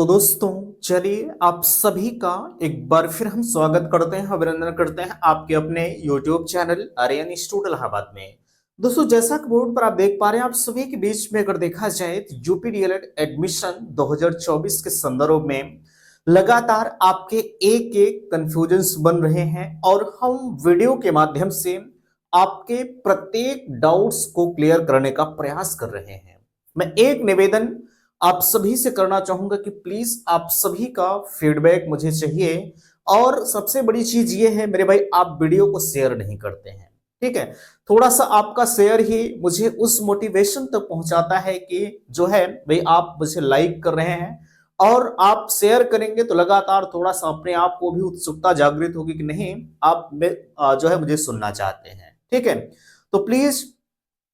तो दोस्तों चलिए आप सभी का एक बार फिर हम स्वागत करते हैं, अभिनंदन करते हैं आपके अपने YouTube channel Aryan institute Allahabad में। दोस्तों जैसा कि बोर्ड पर आप देख पा रहे हैं, आप सभी के बीच में अगर देखा जाए तो यूपी डीएलएड एडमिशन 2024 के संदर्भ में लगातार आपके एक एक कंफ्यूजन्स बन रहे हैं और हम वीडियो के माध्यम से आपके प्रत्येक डाउट्स को क्लियर करने का प्रयास कर रहे हैं। मैं एक निवेदन आप सभी से करना चाहूंगा कि प्लीज आप सभी का फीडबैक मुझे चाहिए। और सबसे बड़ी चीज ये है मेरे भाई, आप वीडियो को शेयर नहीं करते हैं, ठीक है। थोड़ा सा आपका शेयर ही मुझे उस मोटिवेशन तक पहुंचाता है कि जो है भाई आप मुझे लाइक कर रहे हैं और आप शेयर करेंगे तो लगातार थोड़ा सा अपने आप को भी उत्सुकता जागृत होगी कि नहीं आप जो है मुझे सुनना चाहते हैं, ठीक है। तो प्लीज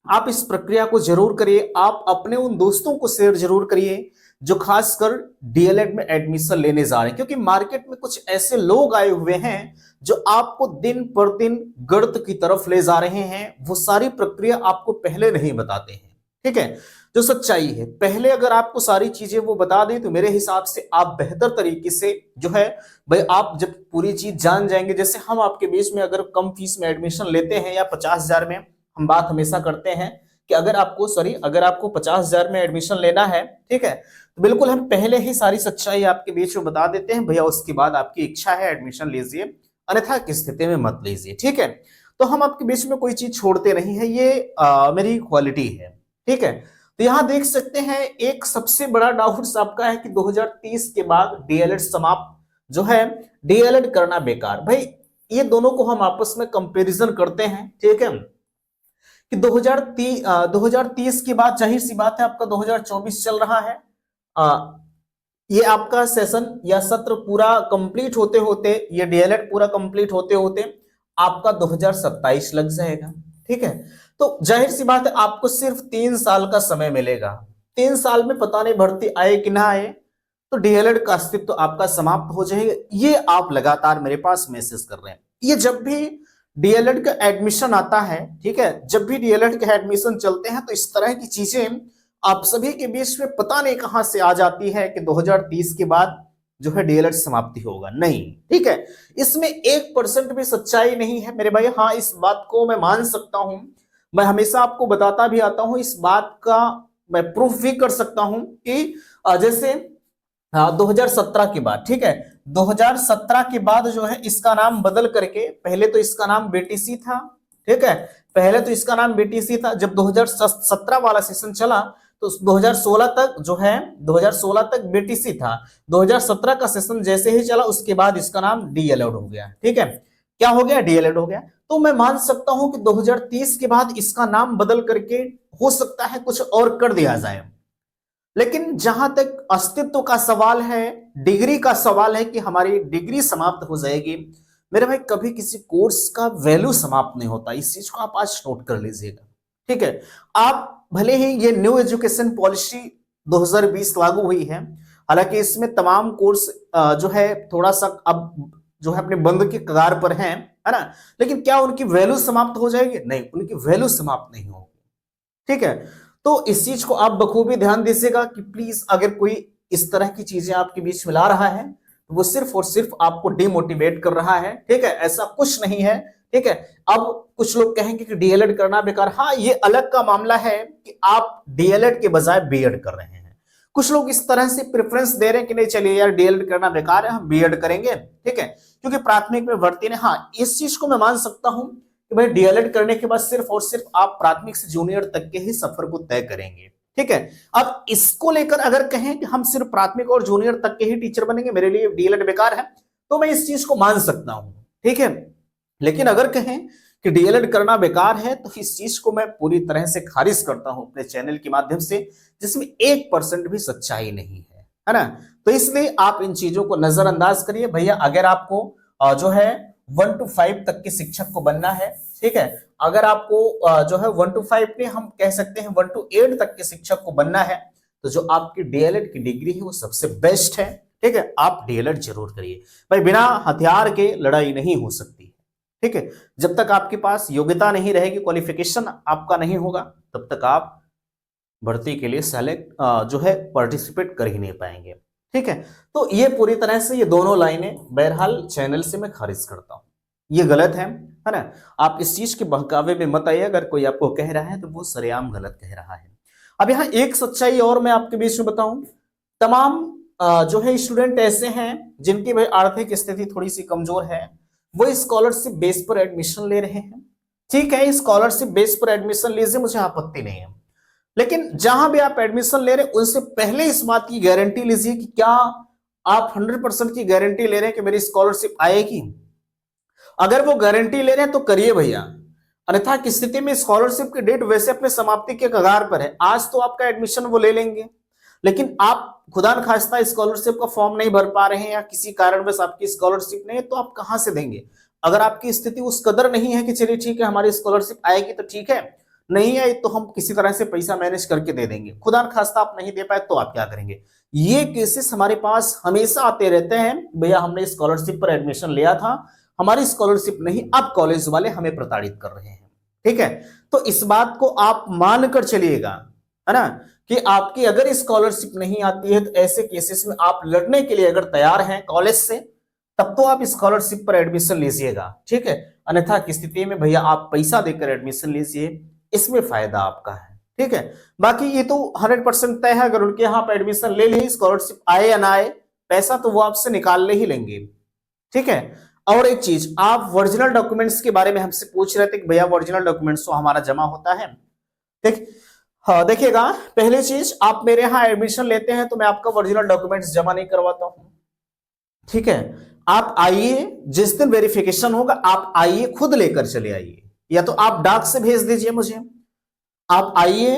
आप इस प्रक्रिया को जरूर करिए, आप अपने उन दोस्तों को शेयर जरूर करिए जो खासकर डीएलएड में एडमिशन लेने जा रहे हैं, क्योंकि मार्केट में कुछ ऐसे लोग आए हुए हैं जो आपको दिन पर दिन गर्त की तरफ ले जा रहे हैं। वो सारी प्रक्रिया आपको पहले नहीं बताते हैं, ठीक है। जो सच्चाई है पहले अगर आपको सारी चीजें वो बता दें तो मेरे हिसाब से आप बेहतर तरीके से जो है भाई आप जब पूरी चीज जान जाएंगे, जैसे हम आपके बीच में अगर कम फीस में एडमिशन लेते हैं या 50,000 में, हम बात हमेशा करते हैं कि अगर आपको 50,000 में एडमिशन लेना है, ठीक है, तो बिल्कुल हम पहले ही सारी सच्चाई आपके बीच में बता देते हैं, भैया उसके बाद आपकी इच्छा है एडमिशन लीजिए, अन्यथा की स्थिति में मत लीजिए, ठीक है। तो हम आपके बीच में कोई चीज छोड़ते नहीं है, ये मेरी क्वालिटी है, ठीक है। तो यहां देख सकते हैं एक सबसे बड़ा डाउट आपका है कि 2030 के बाद डीएलएड समाप्त जो है, डीएलएड करना बेकार। भाई ये दोनों को हम आपस में कंपेरिजन करते हैं, ठीक है, कि 2030 के बाद जाहिर सी बात है आपका 2024 चल रहा है। ये आपका सेशन या सत्र पूरा कंप्लीट होते होते, ये डीएलएड पूरा कंप्लीट होते होते आपका 2027 लग जाएगा, ठीक है। तो जाहिर सी बात है आपको सिर्फ 3 साल का समय मिलेगा। 3 साल में पता नहीं भर्ती आए कि ना आए, तो डीएलएड का अस्तित्व तो आपका समाप्त हो जाएगा। ये आप लगातार मेरे पास मैसेज कर रहे हैं। ये जब भी डीएलएड का एडमिशन आता है, ठीक है, जब भी डीएलएड के एडमिशन चलते हैं तो इस तरह की चीजें आप सभी के बीच में पता नहीं कहां से आ जाती है कि 2030 के बाद जो है डीएलएड समाप्ति होगा। नहीं, ठीक है, इसमें 1% भी सच्चाई नहीं है मेरे भाई। हाँ, इस बात को मैं मान सकता हूं, मैं हमेशा आपको बताता भी आता हूं, इस बात का मैं प्रूफ भी कर सकता हूं कि जैसे 2017 के बाद, ठीक है, 2017 के बाद जो है इसका नाम बदल करके, पहले तो इसका नाम बीटीसी था, ठीक है, पहले तो इसका नाम बीटीसी था। जब 2017 वाला सेशन चला तो 2016 तक जो है 2016 तक बीटीसी था। 2017 का सेशन जैसे ही चला उसके बाद इसका नाम डीएलएड हो गया, ठीक है, क्या हो गया, डीएलएड हो गया। तो मैं मान सकता हूं कि 2030 के बाद इसका नाम बदल करके हो सकता है कुछ और कर दिया जाए, लेकिन जहां तक अस्तित्व का सवाल है, डिग्री का सवाल है कि हमारी डिग्री समाप्त हो जाएगी, मेरे भाई कभी किसी कोर्स का वैल्यू समाप्त नहीं होता। इस चीज को आप आज नोट कर लीजिएगा, ठीक है। आप भले ही ये न्यू एजुकेशन पॉलिसी 2020 लागू हुई है, हालांकि इसमें तमाम कोर्स जो है थोड़ा सा अब जो है अपने बंद के कगार पर हैं, है ना, लेकिन क्या उनकी वैल्यू समाप्त हो जाएगी? नहीं, उनकी वैल्यू समाप्त नहीं होगी, ठीक है। तो इस चीज को आप बखूबी ध्यान दीजिएगा कि प्लीज अगर कोई इस तरह की चीजें आपके बीच में ला रहा है तो वो सिर्फ और सिर्फ आपको डिमोटिवेट कर रहा है, ठीक है, ऐसा कुछ नहीं है, ठीक है। अब कुछ लोग कहेंगे कि डीएलएड करना बेकार, हाँ ये अलग का मामला है कि आप डीएलएड के बजाय बीएड कर रहे हैं। कुछ लोग इस तरह से प्रेफरेंस दे रहे हैं कि नहीं चलिए यार डीएलएड करना बेकार है, हम बीएड करेंगे, ठीक है, क्योंकि प्राथमिक में भर्ती ने, हाँ इस चीज को मैं मान सकता हूं कि भाई डीएलएड करने के बाद सिर्फ और सिर्फ आप प्राथमिक से जूनियर तक के ही सफर को तय करेंगे, ठीक है। अब इसको लेकर अगर कहें कि हम सिर्फ प्राथमिक और जूनियर तक के ही टीचर बनेंगे, मेरे लिए डीएलएड बेकार है, तो मैं इस चीज को मान सकता हूं, ठीक है। लेकिन अगर कहें कि डीएलएड करना बेकार है तो इस चीज को मैं पूरी तरह से खारिज करता हूं अपने चैनल के माध्यम से, जिसमें 1% भी सच्चाई नहीं है ना। तो इसलिए आप इन चीजों को नजरअंदाज करिए। भैया अगर आपको जो है 1 to 5 तक के शिक्षक को बनना है, ठीक है, अगर आपको जो है 1 to 5 में हम कह सकते हैं 1 to 8 तक के शिक्षक को बनना है, तो जो आपकी डीएलएड की डिग्री है वो सबसे बेस्ट है, ठीक है, आप डीएलएड जरूर करिए। भाई बिना हथियार के लड़ाई नहीं हो सकती, ठीक है। जब तक आपके पास योग्यता नहीं रहेगी, क्वालिफिकेशन आपका नहीं होगा, तब तक आप भर्ती के लिए सेलेक्ट जो है पार्टिसिपेट कर ही नहीं पाएंगे। ठीक है, तो ये पूरी तरह से ये दोनों लाइनें बहरहाल चैनल से मैं खारिज करता हूं, ये गलत है ना। आप इस चीज के बहकावे में मत आइए, अगर कोई आपको कह रहा है तो वो सरेआम गलत कह रहा है। अब यहाँ एक सच्चाई और मैं आपके बीच में बताऊं, तमाम जो है स्टूडेंट ऐसे हैं जिनकी भाई आर्थिक स्थिति थोड़ी सी कमजोर है, वो स्कॉलरशिप बेस पर एडमिशन ले रहे हैं। ठीक है, स्कॉलरशिप बेस पर एडमिशन लीजिए, मुझे आपत्ति नहीं है, लेकिन जहां भी आप एडमिशन ले रहे हैं उनसे पहले इस बात की गारंटी लीजिए कि क्या आप 100% की गारंटी ले रहे हैं कि मेरी स्कॉलरशिप आएगी। अगर वो गारंटी ले रहे हैं तो करिए भैया, अन्यथा की स्थिति में स्कॉलरशिप की डेट वैसे अपने समाप्ति के कगार पर है, आज तो आपका एडमिशन वो ले लेंगे, लेकिन आप खुदा न खास्ता स्कॉलरशिप का फॉर्म नहीं भर पा रहे हैं या किसी कारणवश आपकी स्कॉलरशिप नहीं है, तो आप कहां से देंगे। अगर आपकी स्थिति उस कदर नहीं है कि चलिए ठीक है हमारी स्कॉलरशिप आएगी तो ठीक है, नहीं आई तो हम किसी तरह से पैसा मैनेज करके दे देंगे, खुदा न खास्ता आप नहीं दे पाए तो आप क्या करेंगे। ये केसेस हमारे पास हमेशा आते रहते हैं, भैया हमने स्कॉलरशिप पर एडमिशन लिया था, हमारी स्कॉलरशिप नहीं, अब कॉलेज वाले हमें प्रताड़ित कर रहे हैं। ठीक है, तो इस बात को आप मानकर चलिएगा, है ना, कि आपकी अगर स्कॉलरशिप नहीं आती है तो ऐसे केसेस में आप लड़ने के लिए अगर तैयार हैं कॉलेज से, तब तो आप स्कॉलरशिप पर एडमिशन लीजिएगा। ठीक है, अन्यथा की स्थिति में भैया आप पैसा देकर एडमिशन लीजिए, इसमें फायदा आपका है। ठीक है, बाकी ये तो 100% तय है, अगर उनके यहाँ पर एडमिशन ले ली, स्कॉलरशिप आए या ना आए, पैसा तो वो आपसे निकाल ले ही लेंगे। ठीक है, और एक चीज, आप ओरिजिनल डॉक्यूमेंट्स के बारे में हमसे पूछ रहे थे कि भैया ओरिजिनल डॉक्यूमेंट्स तो हमारा जमा होता है। ठीक, हाँ देखिएगा, पहली चीज, आप मेरे यहाँ एडमिशन लेते हैं तो मैं आपका ओरिजिनल डॉक्यूमेंट्स जमा नहीं करवाता हूं। ठीक है, आप आइए, जिस दिन वेरिफिकेशन होगा आप आइए, खुद लेकर चले आइए, या तो आप डाक से भेज दीजिए मुझे, आप आइए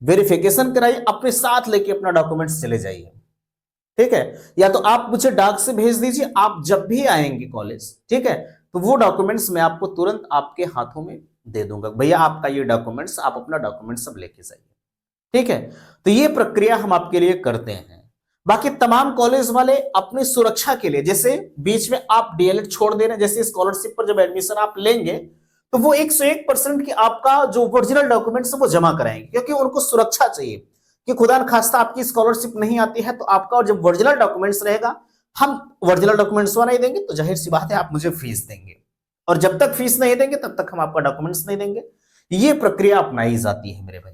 वेरिफिकेशन कराइए, अपने साथ लेके अपना डॉक्यूमेंट्स चले जाइए। ठीक है, या तो आप मुझे डाक से भेज दीजिए, आप जब भी आएंगे कॉलेज, ठीक है, तो वो डॉक्यूमेंट्स मैं आपको तुरंत आपके हाथों में दे दूंगा, भैया आपका ये डॉक्यूमेंट्स, आप अपना डॉक्यूमेंट्स सब लेके जाइए। ठीक है, तो ये प्रक्रिया हम आपके लिए करते हैं। बाकी तमाम कॉलेज वाले अपनी सुरक्षा के लिए, जैसे बीच में आप डीएलएड छोड़ दे रहे हैं, जैसे स्कॉलरशिप पर जब एडमिशन आप लेंगे तो वो 101% की आपका जो ओरिजिनल डॉक्यूमेंट्स वो जमा कराएंगे, क्योंकि उनको सुरक्षा चाहिए कि खुदा न खास्ता आपकी स्कॉलरशिप नहीं आती है तो आपका जब ओरिजिनल डॉक्यूमेंट्स रहेगा, हम ओरिजिनल डॉक्यूमेंट्स नहीं देंगे तो जाहिर सी बात है आप मुझे फीस देंगे, और जब तक फीस नहीं देंगे तब तक हम आपका डॉक्यूमेंट्स नहीं देंगे। ये प्रक्रिया अपनाई जाती है मेरे भाई,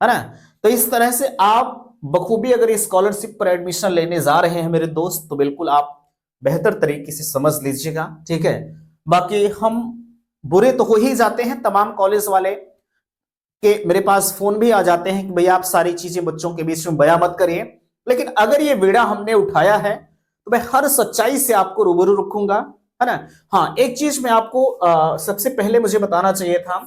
है ना। तो इस तरह से आप बखूबी अगर स्कॉलरशिप पर एडमिशन लेने जा रहे हैं मेरे दोस्त, तो बिल्कुल आप बेहतर तरीके से समझ लीजिएगा। ठीक है, बाकी हम बुरे तो हो ही जाते हैं, तमाम कॉलेज वाले के मेरे पास फोन भी आ जाते हैं कि भैया आप सारी चीजें बच्चों के बीच में बयां मत करिए, लेकिन अगर ये बीड़ा हमने उठाया है तो मैं हर सच्चाई से आपको रूबरू रखूंगा, है ना। हाँ, एक चीज मैं आपको सबसे पहले मुझे बताना चाहिए था,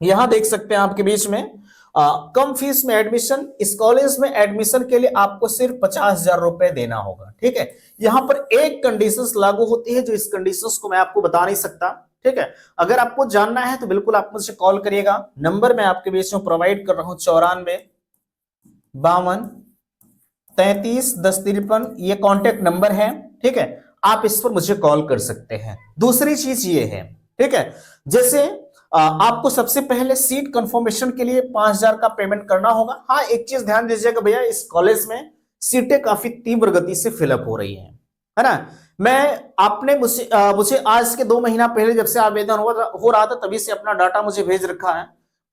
यहां देख सकते हैं आपके बीच में कम फीस में एडमिशन, इस कॉलेज में एडमिशन के लिए आपको सिर्फ 50,000 रुपए देना होगा। ठीक है, यहां पर एक कंडीशंस लागू होती है, जो इस कंडीशंस को मैं आपको बता नहीं सकता। ठीक है, अगर आपको जानना है तो बिल्कुल आप मुझसे कॉल करिएगा, नंबर मैं आपके बीच में प्रोवाइड कर रहा हूं 94 52 33 10 53, ये कॉन्टेक्ट नंबर है। ठीक है, आप इस पर मुझे कॉल कर सकते हैं। दूसरी चीज ये है, ठीक है, जैसे आपको सबसे पहले सीट कंफर्मेशन के लिए 5,000 का पेमेंट करना होगा। हाँ, एक चीज ध्यान दीजिएगा भैया, इस कॉलेज में सीटें काफी तीव्र गति से फिलअप हो रही हैं, है ना। मैं आपने मुझे आज के 2 महीना पहले जब से आवेदन हो रहा था तभी से अपना डाटा मुझे भेज रखा है,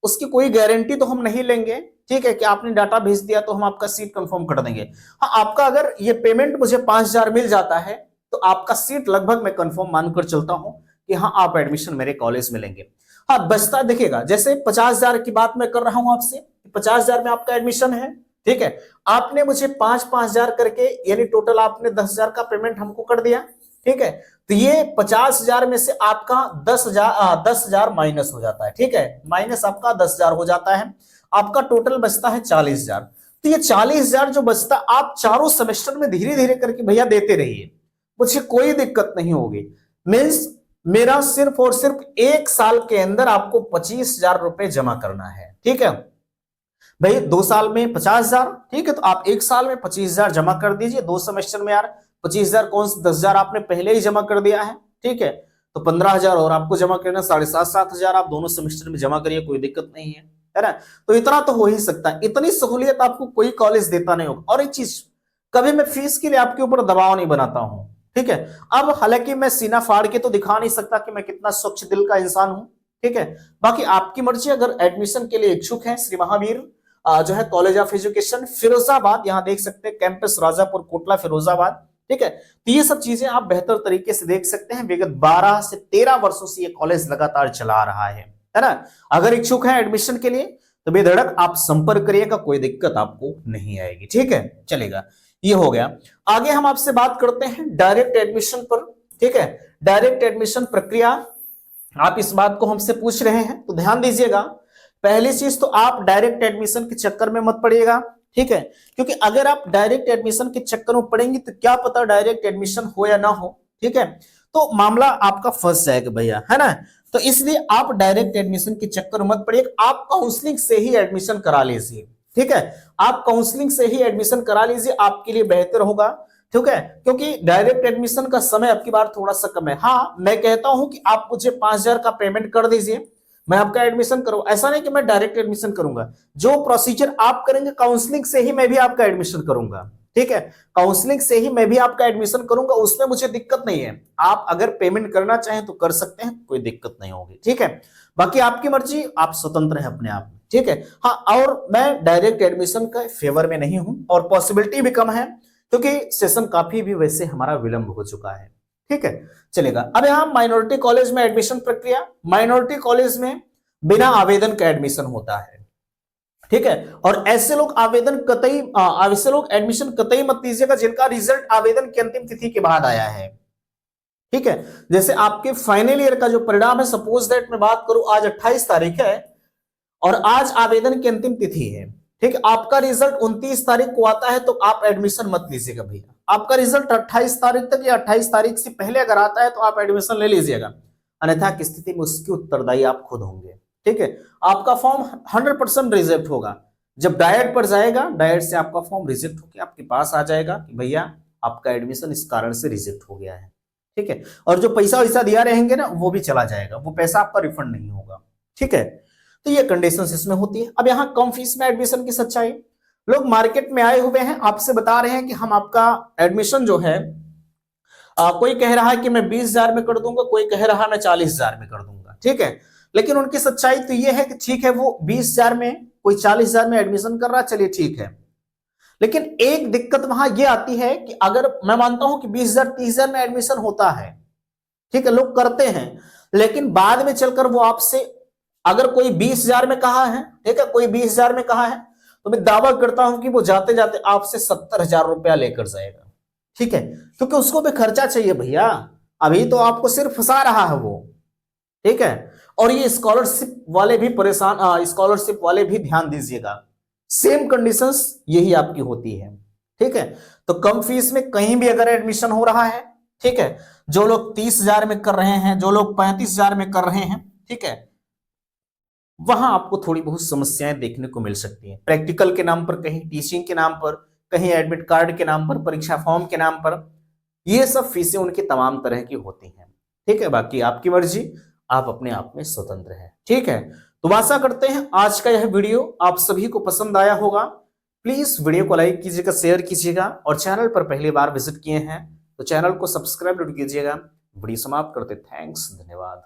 उसकी कोई गारंटी तो हम नहीं लेंगे। ठीक है, कि आपने डाटा भेज दिया तो हम आपका सीट कंफर्म कर देंगे। हाँ, आपका अगर ये पेमेंट मुझे 5,000 मिल जाता है तो आपका सीट लगभग मैं कंफर्म मानकर चलता हूं कि हाँ आप एडमिशन मेरे कॉलेज में लेंगे। हाँ, बचता देखिएगा, जैसे 50,000 की बात मैं कर रहा हूं आपसे, 50,000 में आपका एडमिशन है। ठीक है, आपने मुझे 5,000 करके, यानी टोटल आपने 10,000 का पेमेंट हमको कर दिया। ठीक है, तो ये 50,000 में से आपका 10,000 माइनस हो जाता है। ठीक है, माइनस आपका 10,000 हो जाता है, आपका टोटल बचता है 40,000। तो ये 40,000 जो बचता, आप चारों सेमेस्टर में धीरे धीरे करके भैया देते रहिए, मुझे कोई दिक्कत नहीं होगी। मीन्स मेरा सिर्फ और सिर्फ 1 साल के अंदर आपको 25,000 रुपए जमा करना है। ठीक है भाई, 2 साल में 50,000, ठीक है, तो आप 1 साल में 25,000 जमा कर दीजिए। 2 सेमेस्टर में यार 25,000 कौन से, 10,000 आपने पहले ही जमा कर दिया है। ठीक है, तो 15,000 और आपको जमा करना, 7,500 आप दोनों सेमेस्टर में जमा करिए, कोई दिक्कत नहीं है ना। तो इतना तो हो ही सकता है, इतनी सहूलियत आपको कोई कॉलेज देता नहीं होगा। और एक चीज, कभी मैं फीस के लिए आपके ऊपर दबाव नहीं बनाता हूं, ठीक है। अब हालांकि मैं सीना फाड़ के तो दिखा नहीं सकता कि मैं कितना स्वच्छ दिल का इंसान हूं, ठीक है। बाकी आपकी मर्जी, अगर एडमिशन के लिए इच्छुक है श्री महावीर जो है कॉलेज ऑफ एजुकेशन फिरोजाबाद, यहां देख सकते हैं कैंपस राजापुर कोटला फिरोजाबाद, ठीक है। तो ये सब चीजें आप बेहतर तरीके से देख सकते हैं। विगत 12 से 13 वर्षों से ये कॉलेज लगातार चला रहा है ना। अगर इच्छुक है एडमिशन के लिए तो बेधड़क आप संपर्क करिएगा, कोई दिक्कत आपको नहीं आएगी, ठीक है। चलेगा, ये हो गया। आगे हम आपसे बात करते हैं डायरेक्ट एडमिशन पर, ठीक है। डायरेक्ट एडमिशन प्रक्रिया, आप इस बात को हमसे पूछ रहे हैं तो ध्यान दीजिएगा। पहली चीज तो आप डायरेक्ट एडमिशन के चक्कर में मत पड़िएगा, ठीक है। क्योंकि अगर आप डायरेक्ट एडमिशन के चक्कर में पड़ेंगे तो क्या पता डायरेक्ट एडमिशन हो या ना हो, ठीक है। तो मामला आपका फंस जाएगा भैया, है ना। तो इसलिए आप डायरेक्ट एडमिशन के चक्कर में मत पड़िए, आप काउंसलिंग से ही एडमिशन करा लीजिए, ठीक है। आप काउंसलिंग से ही एडमिशन करा लीजिए, आपके लिए बेहतर होगा, ठीक है। क्योंकि डायरेक्ट एडमिशन का समय आपकी बार थोड़ा सा कम है। हाँ, मैं कहता हूं कि आप मुझे 5,000 का पेमेंट कर दीजिए, मैं आपका एडमिशन करूं। ऐसा नहीं कि मैं डायरेक्ट एडमिशन करूंगा, जो प्रोसीजर आप करेंगे काउंसलिंग से ही मैं भी आपका एडमिशन करूंगा, ठीक है। काउंसलिंग से ही मैं भी आपका एडमिशन करूंगा, उसमें मुझे दिक्कत नहीं है। आप अगर पेमेंट करना चाहें तो कर सकते हैं, कोई दिक्कत नहीं होगी, ठीक है। बाकी आपकी मर्जी, आप स्वतंत्र हैं अपने आप में, ठीक है। हाँ, और मैं डायरेक्ट एडमिशन का फेवर में नहीं हूं और पॉसिबिलिटी भी कम है, क्योंकि सेशन काफी भी वैसे हमारा विलंब हो चुका है, ठीक है। चलेगा। अब यहां माइनॉरिटी कॉलेज में एडमिशन प्रक्रिया, माइनॉरिटी कॉलेज में बिना आवेदन का एडमिशन होता है, ठीक है। और ऐसे लोग ऐसे लोग एडमिशन कतई मत लीजिएगा जिनका रिजल्ट आवेदन की अंतिम तिथि के बाद आया है, ठीक है। जैसे आपके फाइनल ईयर का जो परिणाम है, सपोज दैट मैं बात करूं आज 28 तारीख है और आज आवेदन की अंतिम तिथि है, ठीक है। आपका रिजल्ट 29 तारीख को आता है तो आप एडमिशन मत लीजिएगा भैया। आपका रिजल्ट 28 तारीख तक या 28 तारीख से पहले अगर आता है तो आप एडमिशन ले लीजिएगा, अन्यथा की स्थिति में उसकी उत्तरदायी आप खुद होंगे, ठीक है। आपका फॉर्म 100% रिजेक्ट होगा। जब डायट पर जाएगा, डायट से आपका फॉर्म रिजेक्ट होकर आपके पास आ जाएगा कि भैया आपका एडमिशन इस कारण से रिजेक्ट हो गया है, ठीक है। और जो पैसा वैसा दिया रहेंगे ना, वो भी चला जाएगा, वो पैसा आपका रिफंड नहीं होगा, ठीक है। तो ये कंडीशंस इसमें होती है। अब यहाँ कम फीस में एडमिशन की सच्चाई, लोग मार्केट में आए हुए हैं, आपसे बता रहे हैं कि हम आपका एडमिशन जो है कोई कह रहा है कि मैं 20,000 में कर दूंगा, कोई कह रहा है मैं 40,000 में कर दूंगा, ठीक है। लेकिन उनकी सच्चाई तो ये है कि ठीक है, वो 20,000 में, कोई 40,000 में एडमिशन कर रहा है, चलिए ठीक है। लेकिन एक दिक्कत वहां ये आती है कि अगर मैं मानता हूं कि 20,000 30,000 में एडमिशन होता है, ठीक है, लोग करते हैं, लेकिन बाद में चलकर वो आपसे, अगर कोई 20,000 में कहा है, ठीक है, कोई 20,000 में कहा है, तो मैं दावा करता हूं कि वो जाते जाते आपसे 70,000 रुपया लेकर जाएगा, ठीक है। क्योंकि उसको भी खर्चा चाहिए भैया, अभी तो आपको सिर्फ फंसा रहा है वो, ठीक है। और ये स्कॉलरशिप वाले भी परेशान, स्कॉलरशिप वाले भी ध्यान दीजिएगा, सेम कंडीशंस यही आपकी होती है, ठीक है। तो कम फीस में कहीं भी अगर एडमिशन हो रहा है, ठीक है, जो लोग 30,000 में कर रहे हैं, जो लोग 35,000 में कर रहे हैं, ठीक है, वहां आपको थोड़ी बहुत समस्याएं देखने को मिल सकती हैं। प्रैक्टिकल के नाम पर, कहीं टीचिंग के नाम पर, कहीं एडमिट कार्ड के नाम पर, परीक्षा फॉर्म के नाम पर, ये सब फीसें उनकी तमाम तरह की होती हैं, ठीक है। बाकी आपकी मर्जी, आप अपने आप में स्वतंत्र हैं, ठीक है। तो आशा करते हैं आज का यह वीडियो आप सभी को पसंद आया होगा। प्लीज वीडियो को लाइक कीजिएगा, शेयर कीजिएगा, और चैनल पर पहली बार विजिट किए हैं तो चैनल को सब्सक्राइब कीजिएगा। वीडियो समाप्त करते, थैंक्स, धन्यवाद।